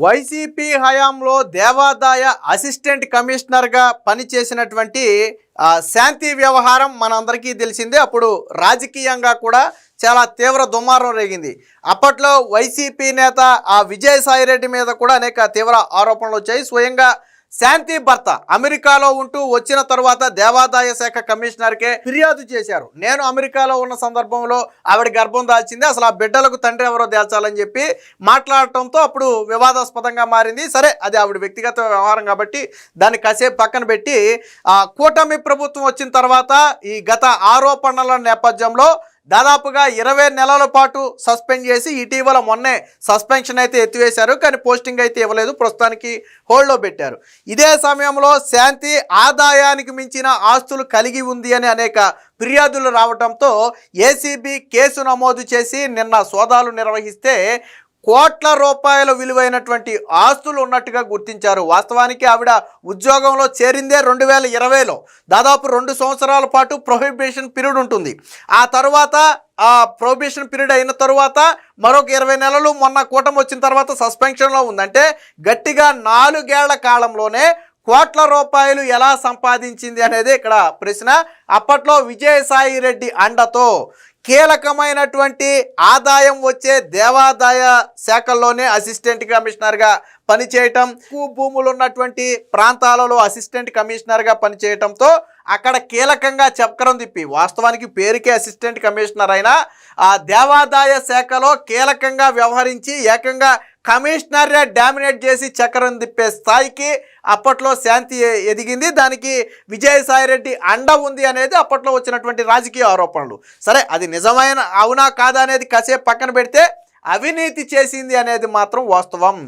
YCP హయాంలో దేవాదాయ assistant కమిషనర్గా పనిచేసినటువంటి శాంతి వ్యవహారం మనందరికీ తెలిసిందే. అప్పుడు రాజకీయంగా కూడా చాలా తీవ్ర దుమారం రేగింది. అప్పట్లో వైసీపీ నేత విజయసాయిరెడ్డి మీద కూడా అనేక తీవ్ర ఆరోపణలు వచ్చాయి. స్వయంగా శాంతి భర్త అమెరికాలో ఉంటూ వచ్చిన తర్వాత దేవాదాయ శాఖ కమిషనర్కే ఫిర్యాదు చేశారు. నేను అమెరికాలో ఉన్న సందర్భంలో ఆవిడ గర్భం దాల్చింది, అసలు ఆ బిడ్డలకు తండ్రి ఎవరో తేల్చాలని చెప్పి మాట్లాడటంతో అప్పుడు వివాదాస్పదంగా మారింది. సరే, అది ఆవిడ వ్యక్తిగత వ్యవహారం కాబట్టి దాన్ని కాసేపు పక్కన పెట్టి కూటమి ప్రభుత్వం వచ్చిన తర్వాత ఈ గత ఆరోపణల నేపథ్యంలో దాదాపుగా 20 నెలల పాటు సస్పెండ్ చేసి ఇటీవల మొన్నే సస్పెన్షన్ అయితే ఎత్తివేశారు. కానీ పోస్టింగ్ అయితే ఇవ్వలేదు, ప్రస్తుతానికి హోల్డ్లో పెట్టారు. ఇదే సమయంలో శాంతి ఆదాయానికి మించిన ఆస్తులు కలిగి ఉంది అని అనేక ఫిర్యాదులు రావడంతో ఏసీబీ కేసు నమోదు చేసి నిన్న సోదాలు నిర్వహిస్తే కోట్ల రూపాయల విలువైనటువంటి ఆస్తులు ఉన్నట్టుగా గుర్తించారు. వాస్తవానికి ఆవిడ ఉద్యోగంలో చేరిందే 2020లో. దాదాపు 2 సంవత్సరాల పాటు ప్రొహిబిషన్ పీరియడ్ ఉంటుంది. ఆ తర్వాత ప్రొహిబిషన్ పీరియడ్ అయిన తర్వాత మరొక 20 నెలలు మొన్న కూటమి వచ్చిన తర్వాత సస్పెన్షన్లో ఉందంటే గట్టిగా 4 ఏళ్ల కాలంలోనే కోట్ల రూపాయలు ఎలా సంపాదించింది అనేది ఇక్కడ ప్రశ్న. అప్పట్లో విజయసాయిరెడ్డి అండతో కీలకమైనటువంటి ఆదాయం వచ్చే దేవాదాయ శాఖల్లోనే అసిస్టెంట్ కమిషనర్గా పనిచేయటం, భూములు ఉన్నటువంటి ప్రాంతాలలో అసిస్టెంట్ కమిషనర్గా పనిచేయటంతో అక్కడ కీలకంగా చక్రం తిప్పి, వాస్తవానికి పేరుకే అసిస్టెంట్ కమిషనర్ అయినా ఆ దేవాదాయ శాఖలో కీలకంగా వ్యవహరించి ఏకంగా కమిషనరే డామినేట్ చేసి చక్రం తిప్పే స్థాయికి అప్పట్లో శాంతి ఎదిగింది. దానికి విజయసాయిరెడ్డి అండ ఉంది అనేది అప్పట్లో వచ్చినటువంటి రాజకీయ ఆరోపణలు. సరే, అది నిజమైన అవునా కాదా అనేది కాసేపు పక్కన పెడితే అవినీతి చేసింది అనేది మాత్రం వాస్తవం.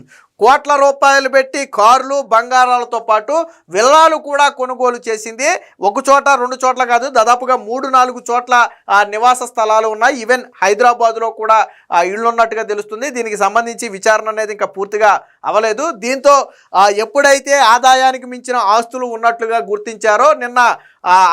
కోట్ల రూపాయలు పెట్టి కార్లు, బంగారాలతో పాటు విల్లాలు కూడా కొనుగోలు చేసింది. 1 చోట 2 చోట్ల కాదు, దాదాపుగా 3-4 చోట్ల నివాస స్థలాలు ఉన్నాయి. ఈవెన్ హైదరాబాద్లో కూడా ఇళ్ళు ఉన్నట్టుగా తెలుస్తుంది. దీనికి సంబంధించి విచారణ అనేది ఇంకా పూర్తిగా అవ్వలేదు. దీంతో ఎప్పుడైతే ఆదాయానికి మించిన ఆస్తులు ఉన్నట్లుగా గుర్తించారో నిన్న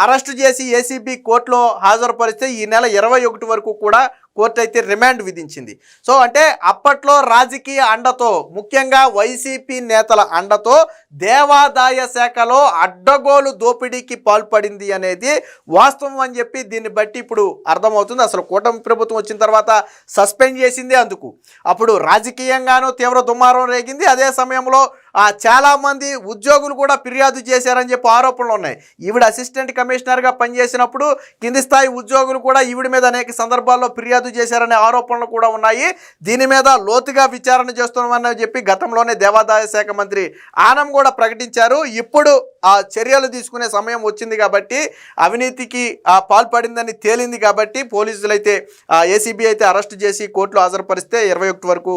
అరెస్టు చేసి ఏసీబీ కోర్టులో హాజరుపరిస్తే ఈ నెల 21 వరకు కూడా కోర్టు అయితే రిమాండ్ విధించింది. సో అంటే అప్పట్లో రాజకీయ అండతో, ముఖ్యంగా వైసీపీ నేతల అండతో దేవాదాయ శాఖలో అడ్డగోలు దోపిడీకి పాల్పడింది అనేది వాస్తవం అని చెప్పి దీన్ని బట్టి ఇప్పుడు అర్థమవుతుంది. అసలు కూటమి ప్రభుత్వం వచ్చిన తర్వాత సస్పెండ్ చేసింది అందుకు. అప్పుడు రాజకీయంగానూ తీవ్ర దుమారం రేగింది. అదే సమయంలో చాలామంది ఉద్యోగులు కూడా ఫిర్యాదు చేశారని చెప్పి ఆరోపణలు ఉన్నాయి. ఈవిడ అసిస్టెంట్ కమిషనర్గా పనిచేసినప్పుడు కింది స్థాయి ఉద్యోగులు కూడా ఈవిడ మీద అనేక సందర్భాల్లో ఫిర్యాదు చేశారనే ఆరోపణలు కూడా ఉన్నాయి. దీని మీద లోతుగా విచారణ చేస్తున్నామని చెప్పి గతంలోనే దేవాదాయ శాఖ మంత్రి ఆనం కూడా ప్రకటించారు. ఇప్పుడు చర్యలు తీసుకునే సమయం వచ్చింది కాబట్టి, అవినీతికి పాల్పడిందని తేలింది కాబట్టి పోలీసులు అయితే ఏసీబీ అయితే అరెస్ట్ చేసి కోర్టులో హాజరుపరిస్తే 21 వరకు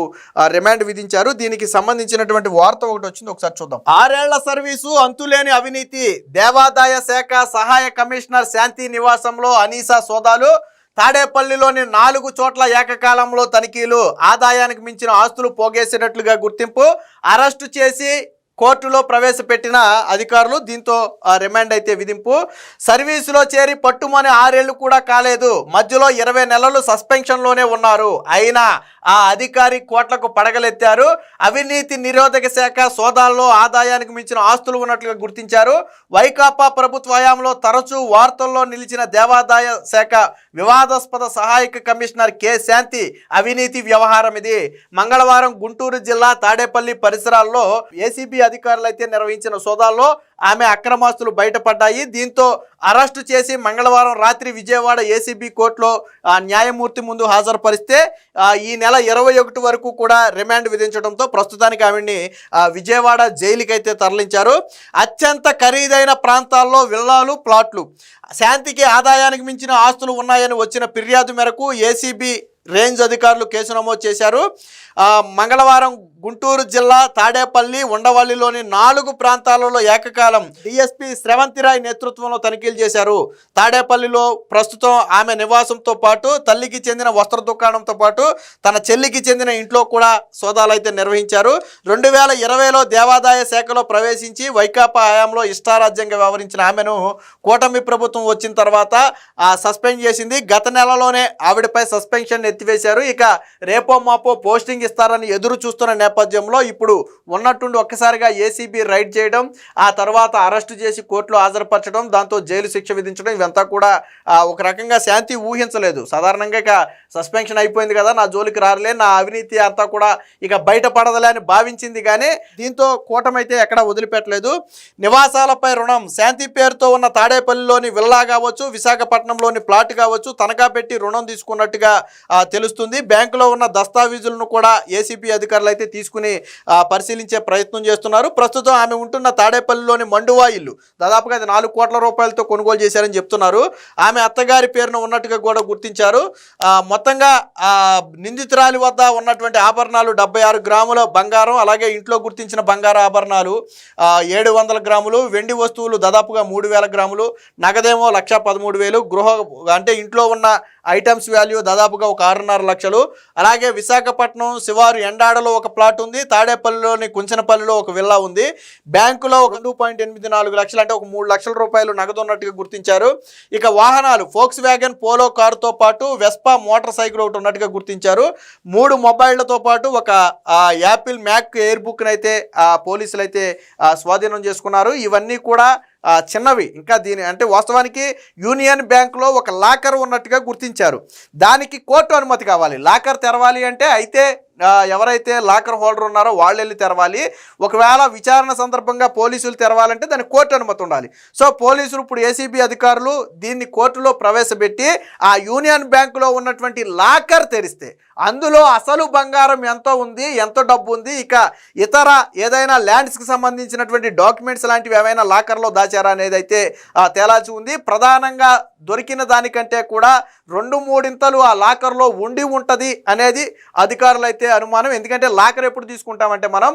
రిమాండ్ విధించారు. దీనికి సంబంధించినటువంటి వార్త ఒకటి వచ్చింది, ఒకసారి చూద్దాం. 6 ఏళ్ల సర్వీసు, అంతులేని అవినీతి. దేవాదాయ శాఖ సహాయ కమిషనర్ శాంతి నివాసంలో అనీసా సోదాలు. తాడేపల్లిలోని 4 చోట్ల ఏకకాలంలో తనిఖీలు. ఆదాయానికి మించిన ఆస్తులు పోగేసినట్లుగా గుర్తింపు. అరెస్టు చేసి కోర్టులో ప్రవేశపెట్టిన అధికారులు. దీంతో రిమాండ్ అయితే విధింపు. సర్వీసులో చేరి పట్టుమని 6 ఏళ్లు కూడా కాలేదు. మధ్యలో 20 నెలలు సస్పెన్షన్లోనే ఉన్నారు. అయినా ఆ అధికారి కోట్లకు పడగలెత్తారు. అవినీతి నిరోధక శాఖ సోదాల్లో ఆదాయానికి మించిన ఆస్తులు ఉన్నట్లుగా గుర్తించారు. వైకాపా ప్రభుత్వ హయాంలో తరచూ వార్తల్లో నిలిచిన దేవాదాయ శాఖ వివాదాస్పద సహాయక కమిషనర్ కె శాంతి అవినీతి వ్యవహారం ఇది. మంగళవారం గుంటూరు జిల్లా తాడేపల్లి పరిసరాల్లో ఏసీబీ అధికారులు అయితే నిర్వహించిన సోదాల్లో ఆమె అక్రమాస్తులు బయటపడ్డాయి. దీంతో అరెస్టు చేసి మంగళవారం రాత్రి విజయవాడ ఏసీబీ కోర్టులో న్యాయమూర్తి ముందు హాజరుపరిస్తే ఈ నెల 21 వరకు కూడా రిమాండ్ విధించడంతో ప్రస్తుతానికి ఆమెని విజయవాడ జైలుకి అయితే తరలించారు. అత్యంత ఖరీదైన ప్రాంతాల్లో విల్లాలు, ప్లాట్లు. శాంతికి ఆదాయానికి మించిన ఆస్తులు ఉన్నాయని వచ్చిన ఫిర్యాదు మేరకు ఏసీబీ రేంజ్ అధికారులు కేసు నమోదు చేశారు. మంగళవారం గుంటూరు జిల్లా తాడేపల్లి, ఉండవల్లిలోని 4 ప్రాంతాలలో ఏకకాలం డిఎస్పీ శ్రవంతిరాయ్ నేతృత్వంలో తనిఖీలు చేశారు. తాడేపల్లిలో ప్రస్తుతం ఆమె నివాసంతో పాటు తల్లికి చెందిన వస్త్ర దుకాణంతో పాటు తన చెల్లికి చెందిన ఇంట్లో కూడా సోదాలు అయితే నిర్వహించారు. 2020లో దేవాదాయ శాఖలో ప్రవేశించి వైకాపా హయాంలో ఇష్టారాజ్యంగా వ్యవహరించిన ఆమెను కూటమి ప్రభుత్వం వచ్చిన తర్వాత సస్పెండ్ చేసింది. గత నెలలోనే ఆవిడపై సస్పెన్షన్ ఎత్తివేశారు. ఇక రేపో మాపో పోస్టింగ్ ఇస్తారని ఎదురు చూస్తున్న నేపథ్యంలో ఇప్పుడు ఉన్నట్టుండి ఒక్కసారిగా ఏసీబీ రైడ్ చేయడం, ఆ తర్వాత అరెస్టు చేసి కోర్టులో హాజరుపరచడం, దాంతో జైలు శిక్ష విధించడం, ఇవంతా కూడా ఒక రకంగా శాంతి ఊహించలేదు. సాధారణంగా ఇక సస్పెన్షన్ అయిపోయింది కదా, నా జోలికి రారులే, నా అవినీతి అంతా కూడా ఇక బయటపడదలే అని భావించింది. కానీ దీంతో కూటమైతే ఎక్కడా వదిలిపెట్టలేదు. నివాసాలపై రుణం, శాంతి పేరుతో ఉన్న తాడేపల్లిలోని విల్లా కావచ్చు, విశాఖపట్నంలోని ప్లాట్ కావచ్చు, తనఖా పెట్టి రుణం తీసుకున్నట్టుగా తెలుస్తుంది. బ్యాంకులో ఉన్న దస్తావేజులను కూడా ఏసీబీ అధికారులు అయితే తీసుకుని పరిశీలించే ప్రయత్నం చేస్తున్నారు. ప్రస్తుతం ఆమె ఉంటున్న తాడేపల్లిలోని మండువా ఇల్లు దాదాపుగా అది 4 కోట్ల రూపాయలతో కొనుగోలు చేశారని చెప్తున్నారు. ఆమె అత్తగారి పేరున ఉన్నట్టుగా కూడా గుర్తించారు. మొత్తంగా నిందితురాలి వద్ద ఉన్నటువంటి ఆభరణాలు 76 గ్రాముల బంగారం, అలాగే ఇంట్లో గుర్తించిన బంగారు ఆభరణాలు 700 గ్రాములు, వెండి వస్తువులు దాదాపుగా 3000 గ్రాములు, నగదేమో 1,13,000, గృహ అంటే ఇంట్లో ఉన్న ఐటమ్స్ వాల్యూ దాదాపుగా ఒక 6.5 లక్షలు. అలాగే విశాఖపట్నం శివారు ఎండాడలో ఒక ప్లాట్ ఉంది, తాడేపల్లిలోని కుంచనపల్లిలో ఒక విల్లా ఉంది. బ్యాంకులో ఒక 2.84 లక్షలు అంటే ఒక 3 లక్షల రూపాయలు నగదు ఉన్నట్టుగా గుర్తించారు. ఇక వాహనాలు ఫోక్స్ వ్యాగన్ పోలో కారుతో పాటు వెస్పా మోటార్ సైకిల్ ఒకటి ఉన్నట్టుగా గుర్తించారు. 3 మొబైళ్లతో పాటు ఒక యాపిల్ మ్యాక్ ఎయిర్ బుక్ని అయితే పోలీసులు అయితే స్వాధీనం చేసుకున్నారు. ఇవన్నీ కూడా చిన్నవి. ఇంకా దీని అంటే వాస్తవానికి యూనియన్ బ్యాంకులో ఒక లాకర్ ఉన్నట్టుగా గుర్తించారు. దానికి కోర్టు అనుమతి కావాలి. లాకర్ తెరవాలి అంటే అయితే ఎవరైతే లాకర్ హోల్డర్ ఉన్నారో వాళ్ళు వెళ్ళి తెరవాలి. ఒకవేళ విచారణ సందర్భంగా పోలీసులు తెరవాలంటే దానికి కోర్టు అనుమతి ఉండాలి. సో పోలీసులు ఇప్పుడు ఏసీబీ అధికారులు దీన్ని కోర్టులో ప్రవేశపెట్టి ఆ యూనియన్ బ్యాంకులో ఉన్నటువంటి లాకర్ తెరిస్తే అందులో అసలు బంగారం ఎంత ఉంది, ఎంత డబ్బు ఉంది, ఇక ఇతర ఏదైనా ల్యాండ్స్కి సంబంధించినటువంటి డాక్యుమెంట్స్ లాంటివి ఏమైనా లాకర్లో దాచారా అనేది అయితే తేలాల్సి ఉంది. ప్రధానంగా దొరికిన దానికంటే కూడా 2-3 ఆ లాకర్లో ఉండి ఉంటుంది అనేది అధికారులు అయితే అనుమానం. ఎందుకంటే లాకర్ ఎప్పుడు తీసుకుంటామంటే మనం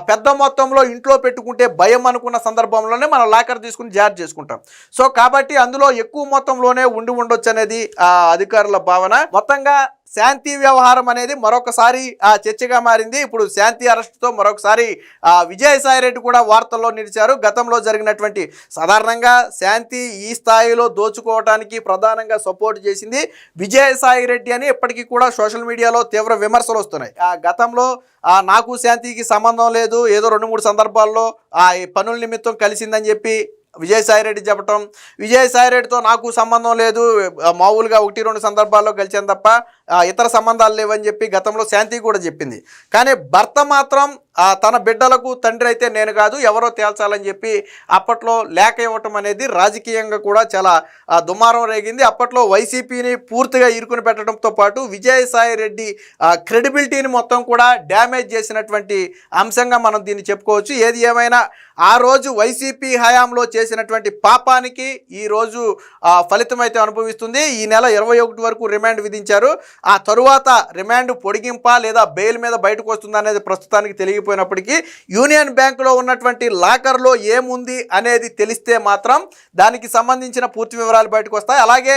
పెద్ద మొత్తంలో ఇంట్లో పెట్టుకుంటే భయం అనుకున్న సందర్భంలోనే మనం లాకర్ తీసుకుని జాగ్రత్త చేసుకుంటాం. సో కాబట్టి అందులో ఎక్కువ మొత్తంలోనే ఉండొచ్చు అనేది అధికారుల భావన. మొత్తంగా శాంతి వ్యవహారం అనేది మరొకసారి చర్చగా మారింది. ఇప్పుడు శాంతి అరెస్టుతో మరొకసారి విజయసాయి రెడ్డి కూడా వార్తల్లో నిలిచారు. గతంలో జరిగినటువంటి సాధారణంగా శాంతి ఈ స్థాయిలో దోచుకోవడానికి ప్రధానంగా సపోర్ట్ చేసింది విజయసాయి రెడ్డి అని ఇప్పటికీ కూడా సోషల్ మీడియాలో తీవ్ర విమర్శలు వస్తున్నాయి. గతంలో నాకు శాంతికి సంబంధం లేదు, ఏదో 2-3 సందర్భాల్లో పనుల నిమిత్తం కలిసిందని చెప్పి విజయసాయి రెడ్డి చెప్పటం, విజయసాయి రెడ్డితో నాకు సంబంధం లేదు, మామూలుగా 1-2 సందర్భాల్లో కలిసాను తప్ప ఇతర సంబంధాలు లేవని చెప్పి గతంలో శాంతి కూడా చెప్పింది. కానీ భర్త మాత్రం తన బిడ్డలకు తండ్రి అయితే నేను కాదు, ఎవరో తేల్చాలని చెప్పి అప్పట్లో లేఖ ఇవ్వటం అనేది రాజకీయంగా కూడా చాలా దుమారం రేగింది. అప్పట్లో వైసీపీని పూర్తిగా ఇరుకుని పెట్టడంతో పాటు విజయసాయి రెడ్డి క్రెడిబిలిటీని మొత్తం కూడా డ్యామేజ్ చేసినటువంటి అంశంగా మనం దీన్ని చెప్పుకోవచ్చు. ఏది ఏమైనా ఆ రోజు వైసీపీ హయాంలో చేసినటువంటి పాపానికి ఈరోజు ఫలితం అయితే అనుభవిస్తుంది. ఈ నెల 21 వరకు రిమాండ్ విధించారు. ఆ తరువాత రిమాండ్ పొడిగింపా లేదా బెయిల్ మీద బయటకు వస్తుందా అనేది ప్రస్తుతానికి తెలియకపోయినప్పటికీ యూనియన్ బ్యాంకులో ఉన్నటువంటి లాకర్లో ఏముంది అనేది తెలిస్తే మాత్రం దానికి సంబంధించిన పూర్తి వివరాలు బయటకు వస్తాయి. అలాగే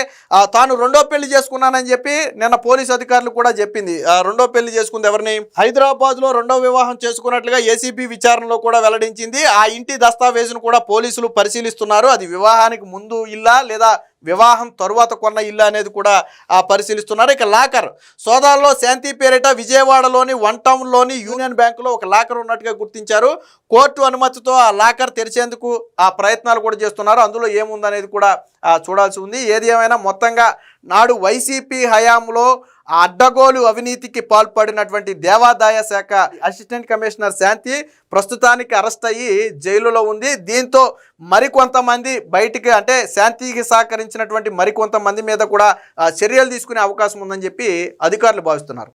తాను 2వ పెళ్లి చేసుకున్నానని చెప్పి నిన్న పోలీసు అధికారులు కూడా చెప్పింది. 2వ పెళ్లి చేసుకుంది ఎవరిని? హైదరాబాద్లో 2వ వివాహం చేసుకున్నట్లుగా ఏసీబీ విచారణలో కూడా వెల్లడించింది. ఆ ఇంటి దస్తావేజును కూడా పోలీసులు పరిశీలిస్తున్నారు. అది వివాహానికి ముందు ఇల్లా లేదా వివాహం తరువాత కొన్న ఇల్లు అనేది కూడా పరిశీలిస్తున్నారు. ఇక లాకర్ సోదాల్లో శాంతి పేరిట విజయవాడలోని 1 టౌన్లోని యూనియన్ బ్యాంకులో ఒక లాకర్ ఉన్నట్టుగా గుర్తించారు. కోర్టు అనుమతితో ఆ లాకర్ తెరిచేందుకు ప్రయత్నాలు కూడా చేస్తున్నారు. అందులో ఏముందనేది కూడా చూడాల్సి ఉంది. ఏది ఏమైనా మొత్తంగా నాడు వైసీపీ హయాంలో అడ్డగోలు అవినీతికి పాల్పడినటువంటి దేవాదాయ శాఖ అసిస్టెంట్ కమిషనర్ శాంతి ప్రస్తుతానికి అరెస్ట్ అయ్యి జైలులో ఉంది. దీంతో మరికొంతమంది బయటికి అంటే శాంతికి సహకరించినటువంటి మరికొంతమంది మీద కూడా చర్యలు తీసుకునే అవకాశం ఉందని చెప్పి అధికారులు భావిస్తున్నారు.